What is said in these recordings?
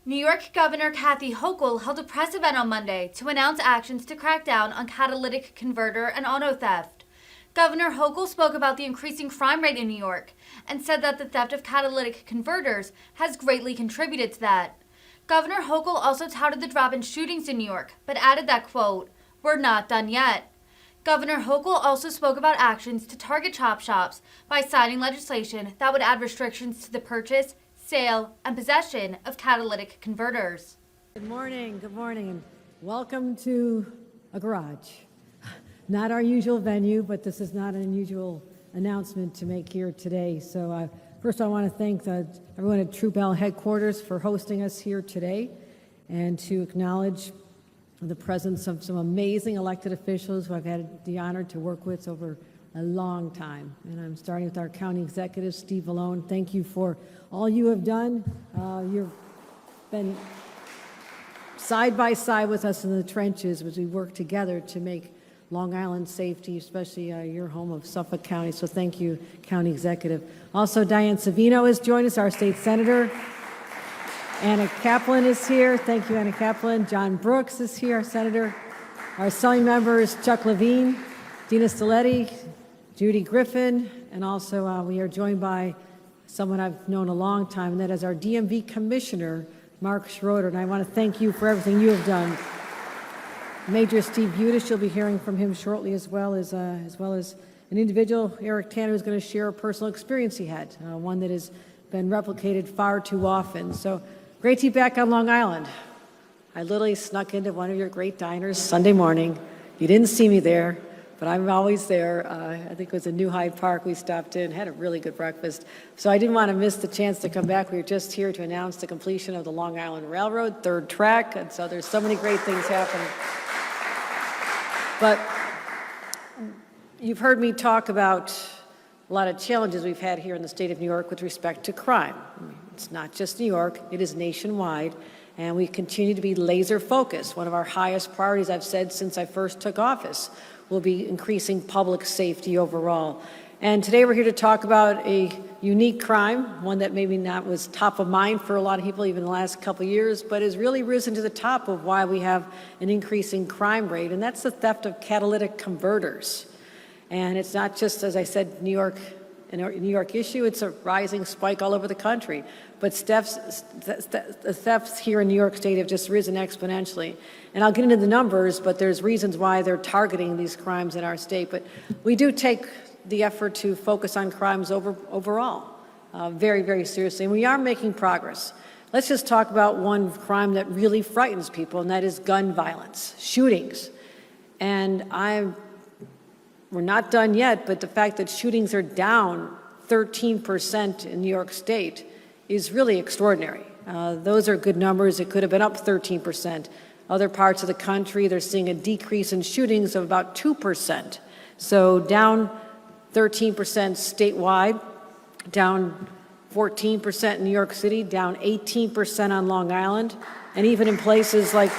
New York Governor Kathy Hochul held a press event on Monday to announce actions to crack down on catalytic converter and auto theft. Governor Hochul spoke about the increasing crime rate in New York and said that the theft of catalytic converters has greatly contributed to that. Governor Hochul also touted the drop in shootings in New York, but added that, quote, "We're not done yet." Governor Hochul also spoke about actions to target chop shops by signing legislation that would add restrictions to the purchase, sale, and possession of catalytic converters. Good morning, and welcome to a garage. Not our usual venue, but this is not an unusual announcement to make here today. So first I want to thank everyone at True Bell headquarters for hosting us here today and to acknowledge the presence of some amazing elected officials who I've had the honor to work with over a long time. And I'm starting with our county executive, Steve Valone. Thank you for all you have done. You've been side by side with us in the trenches as we work together to make Long Island safety, especially your home of Suffolk County. So thank you, County Executive. Also, Diane Savino has joined us, our state senator. Anna Kaplan is here. Thank you, Anna Kaplan. John Brooks is here, our senator. Our Assembly members, Chuck Levine, Dina Stiletti, Judy Griffin, and also we are joined by someone I've known a long time, and that is our DMV Commissioner, Mark Schroeder. And I want to thank you for everything you have done. Major Steve Budish, you'll be hearing from him shortly, as well as an individual, Eric Tanner, who's going to share a personal experience he had, one that has been replicated far too often. So great to be back on Long Island. I literally snuck into one of your great diners Sunday morning. You didn't see me there, but I'm always there. I think it was in New Hyde Park. We stopped in, had a really good breakfast. So I didn't want to miss the chance to come back. We were just here to announce the completion of the Long Island Railroad, third track, and so there's so many great things happening. But you've heard me talk about a lot of challenges we've had here in the state of New York with respect to crime. It's not just New York, it is nationwide, and we continue to be laser focused. One of our highest priorities, I've said since I first took office, will be increasing public safety overall. And today we're here to talk about a unique crime, one that maybe not was top of mind for a lot of people even in the last couple of years, but has really risen to the top of why we have an increasing crime rate, and that's the theft of catalytic converters. And it's not just, as I said, New York issue, it's a rising spike all over the country. But the thefts here in New York State have just risen exponentially. And I'll get into the numbers, but there's reasons why they're targeting these crimes in our state. But we do take the effort to focus on crimes overall very, very seriously. And we are making progress. Let's just talk about one crime that really frightens people, and that is gun violence, shootings. And we're not done yet, but the fact that shootings are down 13% in New York State is really extraordinary. Those are good numbers. It could have been up 13%. Other parts of the country, they're seeing a decrease in shootings of about 2%. So down 13% statewide, down 14% in New York City, down 18% on Long Island, and even in places like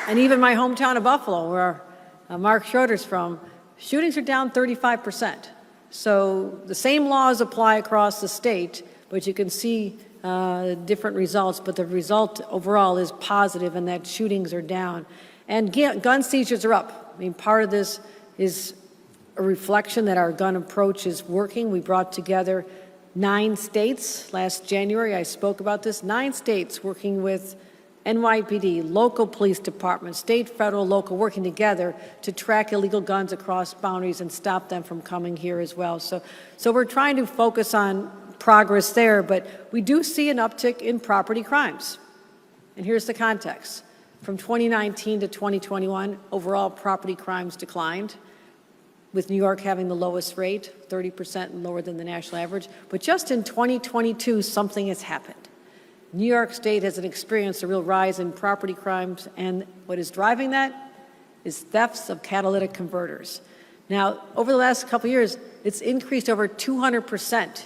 and even my hometown of Buffalo, where Mark Schroeder's from, shootings are down 35%. So the same laws apply across the state, but you can see different results, but the result overall is positive in that shootings are down. And gun seizures are up. I mean, part of this is a reflection that our gun approach is working. We brought together 9 states last January. I spoke about this. 9 states working with NYPD, local police departments, state, federal, local, working together to track illegal guns across boundaries and stop them from coming here as well. So we're trying to focus on progress there, but we do see an uptick in property crimes. And here's the context. From 2019 to 2021, overall property crimes declined, with New York having the lowest rate, 30% lower than the national average. But just in 2022, something has happened. New York State has experienced a real rise in property crimes, and what is driving that is thefts of catalytic converters. Now, over the last couple of years, it's increased over 200%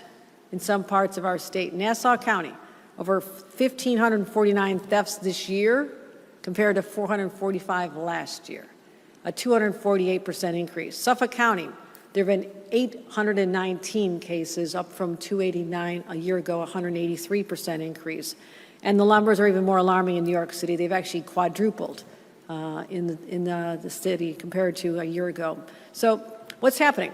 in some parts of our state. Nassau County, over 1,549 thefts this year compared to 445 last year, a 248% increase. Suffolk County, There have been 819 cases, up from 289 a year ago, 183% increase. And the numbers are even more alarming in New York City. They've actually quadrupled in the city compared to a year ago. So what's happening?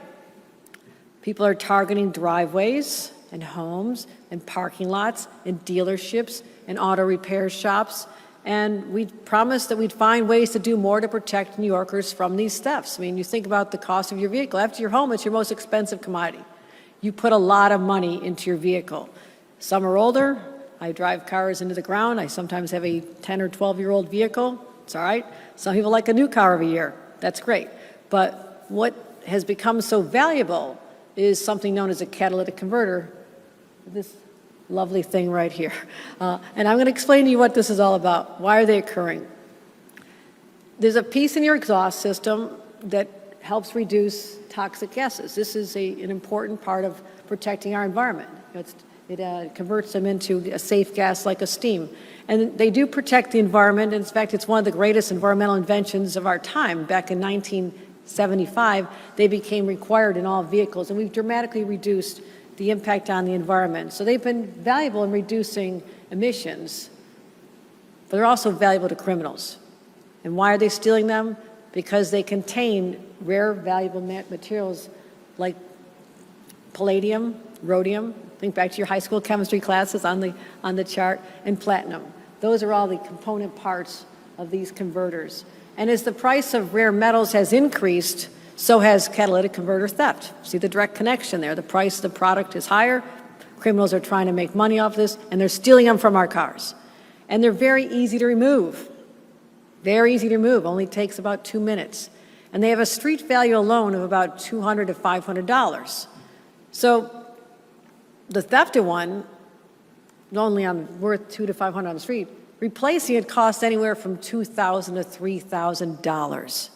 People are targeting driveways and homes and parking lots and dealerships and auto repair shops. And we promised that we'd find ways to do more to protect New Yorkers from these thefts. I mean, you think about the cost of your vehicle. After your home, it's your most expensive commodity. You put a lot of money into your vehicle. Some are older. I drive cars into the ground. I sometimes have a 10 or 12-year-old vehicle. It's all right. Some people like a new car every year. That's great. But what has become so valuable is something known as a catalytic converter, this lovely thing right here. And I'm going to explain to you what this is all about. Why are they occurring? There's a piece in your exhaust system that helps reduce toxic gases. This is an important part of protecting our environment. It converts them into a safe gas like a steam. And they do protect the environment. In fact, it's one of the greatest environmental inventions of our time. Back in 1975, they became required in all vehicles, and we've dramatically reduced the impact on the environment. So they've been valuable in reducing emissions, but they're also valuable to criminals. And why are they stealing them? Because they contain rare, valuable materials like palladium, rhodium, think back to your high school chemistry classes on the chart, and platinum. Those are all the component parts of these converters. And as the price of rare metals has increased, so has catalytic converter theft. See the direct connection there. The price of the product is higher. Criminals are trying to make money off this, and they're stealing them from our cars. And they're very easy to remove. Very easy to remove. Only takes about 2 minutes. And they have a street value alone of about $200 to $500. So the thefted one, only worth $200 to $500 on the street, replacing it costs anywhere from $2,000 to $3,000.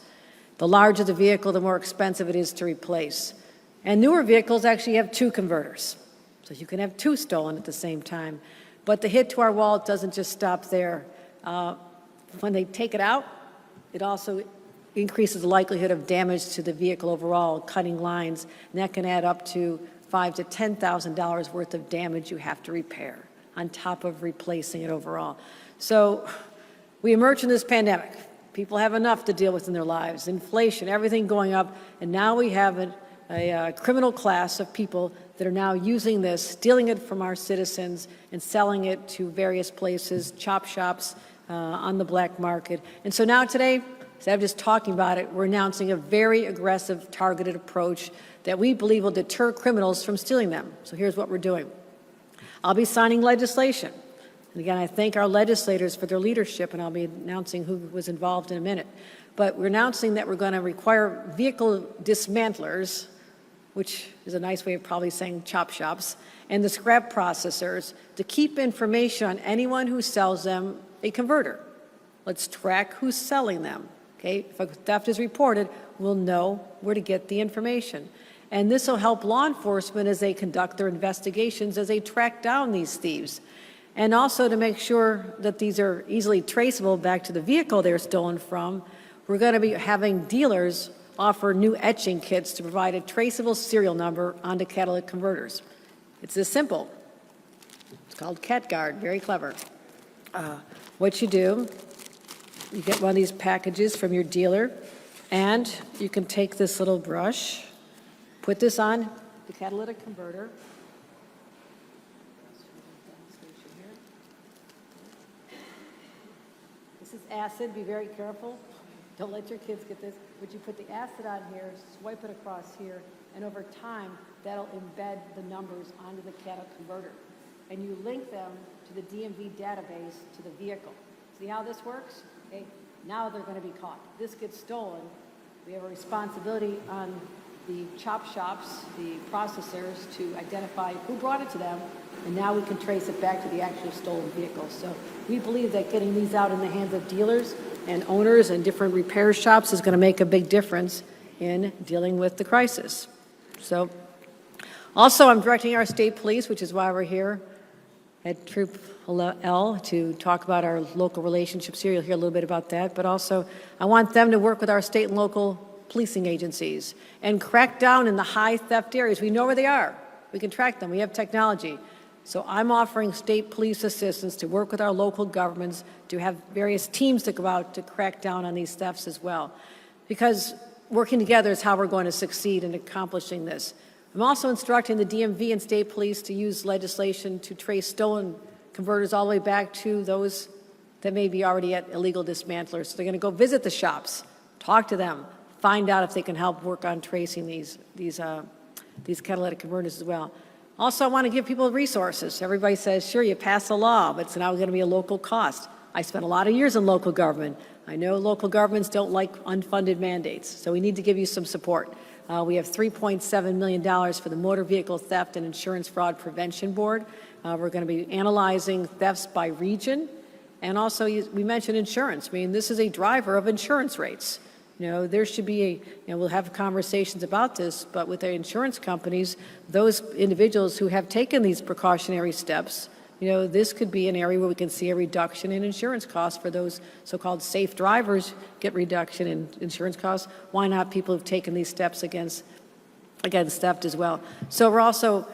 The larger the vehicle, the more expensive it is to replace. And newer vehicles actually have 2 converters. So you can have 2 stolen at the same time. But the hit to our wallet doesn't just stop there. When they take it out, it also increases the likelihood of damage to the vehicle overall, cutting lines. And that can add up to $5,000 to $10,000 worth of damage you have to repair on top of replacing it overall. So we emerged from this pandemic. People have enough to deal with in their lives, inflation, everything going up, and now we have a criminal class of people that are now using this, stealing it from our citizens and selling it to various places, chop shops, on the black market. And so now today, instead of just talking about it, we're announcing a very aggressive, targeted approach that we believe will deter criminals from stealing them. So here's what we're doing. I'll be signing legislation. And again, I thank our legislators for their leadership, and I'll be announcing who was involved in a minute. But we're announcing that we're going to require vehicle dismantlers, which is a nice way of probably saying chop shops, and the scrap processors to keep information on anyone who sells them a converter. Let's track who's selling them. Okay? If a theft is reported, we'll know where to get the information. And this will help law enforcement as they conduct their investigations, as they track down these thieves. And also to make sure that these are easily traceable back to the vehicle they're stolen from, we're going to be having dealers offer new etching kits to provide a traceable serial number onto catalytic converters. It's this simple. It's called CatGuard, very clever. What you do, you get one of these packages from your dealer, and you can take this little brush, put this on the catalytic converter. This is acid. Be very careful. Don't let your kids get this. But you put the acid on here, swipe it across here, and over time, that'll embed the numbers onto the catalytic converter. And you link them to the DMV database to the vehicle. See how this works? Okay. Now they're going to be caught. This gets stolen. We have a responsibility on the chop shops, the processors, to identify who brought it to them, and now we can trace it back to the actual stolen vehicle. So we believe that getting these out in the hands of dealers and owners and different repair shops is going to make a big difference in dealing with the crisis. So also, I'm directing our state police, which is why we're here at Troop L, to talk about our local relationships here. You'll hear a little bit about that. But also, I want them to work with our state and local policing agencies and crack down in the high theft areas. We know where they are. We can track them. We have technology. So I'm offering state police assistance to work with our local governments to have various teams that go out to crack down on these thefts as well. Because working together is how we're going to succeed in accomplishing this. I'm also instructing the DMV and state police to use legislation to trace stolen converters all the way back to those that may be already at illegal dismantlers. So they're going to go visit the shops, talk to them, find out if they can help work on tracing these catalytic converters as well. Also, I want to give people resources. Everybody says, sure, you pass a law, but it's now going to be a local cost. I spent a lot of years in local government. I know local governments don't like unfunded mandates, so we need to give you some support. We have $3.7 million for the Motor Vehicle Theft and Insurance Fraud Prevention Board. We're going to be analyzing thefts by region. And also, we mentioned insurance. I mean, this is a driver of insurance rates. You know, there should be we'll have conversations about this, but with the insurance companies, those individuals who have taken these precautionary steps, this could be an area where we can see a reduction in insurance costs for those so-called safe drivers, get reduction in insurance costs. Why not people who've taken these steps against theft as well? So we're also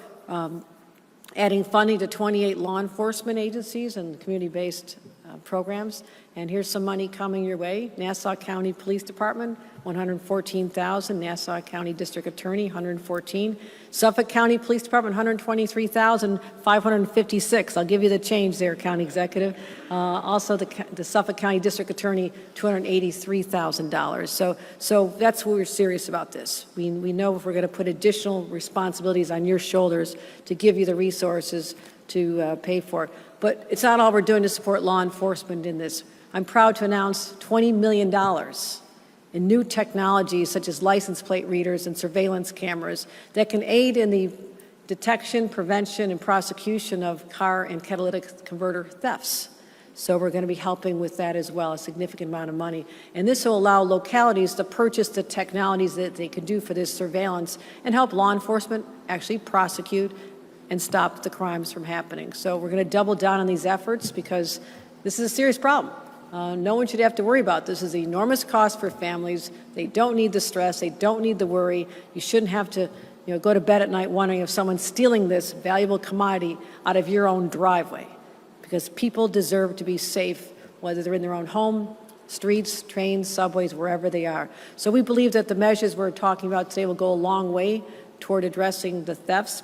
adding funding to 28 law enforcement agencies and community-based programs. And here's some money coming your way. Nassau County Police Department, $114,000. Nassau County District Attorney, $114,000. Suffolk County Police Department, $123,556. I'll give you the change there, County Executive. Also, the Suffolk County District Attorney, $283,000. So that's what we're serious about this. We know if we're going to put additional responsibilities on your shoulders to give you the resources to pay for it. But it's not all we're doing to support law enforcement in this. I'm proud to announce $20 million in new technologies such as license plate readers and surveillance cameras that can aid in the detection, prevention, and prosecution of car and catalytic converter thefts. So we're going to be helping with that as well, a significant amount of money. And this will allow localities to purchase the technologies that they can do for this surveillance and help law enforcement actually prosecute and stop the crimes from happening. So we're going to double down on these efforts because this is a serious problem. No one should have to worry about this. This is an enormous cost for families. They don't need the stress. They don't need the worry. You shouldn't have to go to bed at night wondering if someone's stealing this valuable commodity out of your own driveway, because people deserve to be safe, whether they're in their own home, streets, trains, subways, wherever they are. So we believe that the measures we're talking about today will go a long way toward addressing the thefts.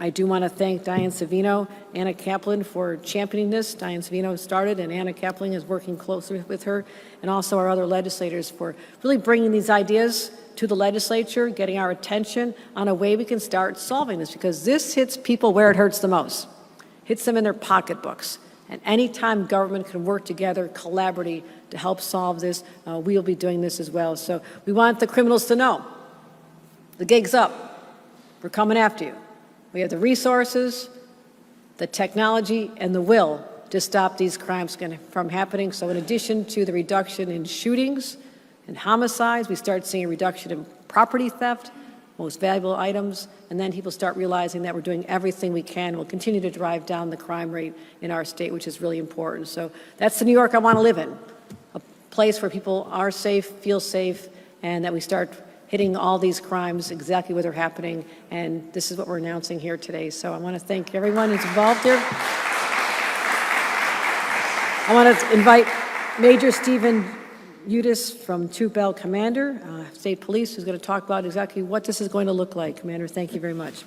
I do want to thank Diane Savino, Anna Kaplan for championing this. Diane Savino started, and Anna Kaplan is working closely with her, and also our other legislators for really bringing these ideas to the legislature, getting our attention on a way we can start solving this, because this hits people where it hurts the most. Hits them in their pocketbooks. And anytime government can work together collaboratively to help solve this, we'll be doing this as well. So we want the criminals to know the gig's up. We're coming after you. We have the resources, the technology, and the will to stop these crimes from happening. So in addition to the reduction in shootings and homicides, we start seeing a reduction in property theft, most valuable items, and then people start realizing that we're doing everything we can. We'll continue to drive down the crime rate in our state, which is really important. So that's the New York I want to live in, a place where people are safe, feel safe, and that we start hitting all these crimes exactly where they're happening. And this is what we're announcing here today. So I want to thank everyone who's involved here. I want to invite Major Stephen Udis from Troop L Commander, State Police, who's going to talk about exactly what this is going to look like. Commander, thank you very much.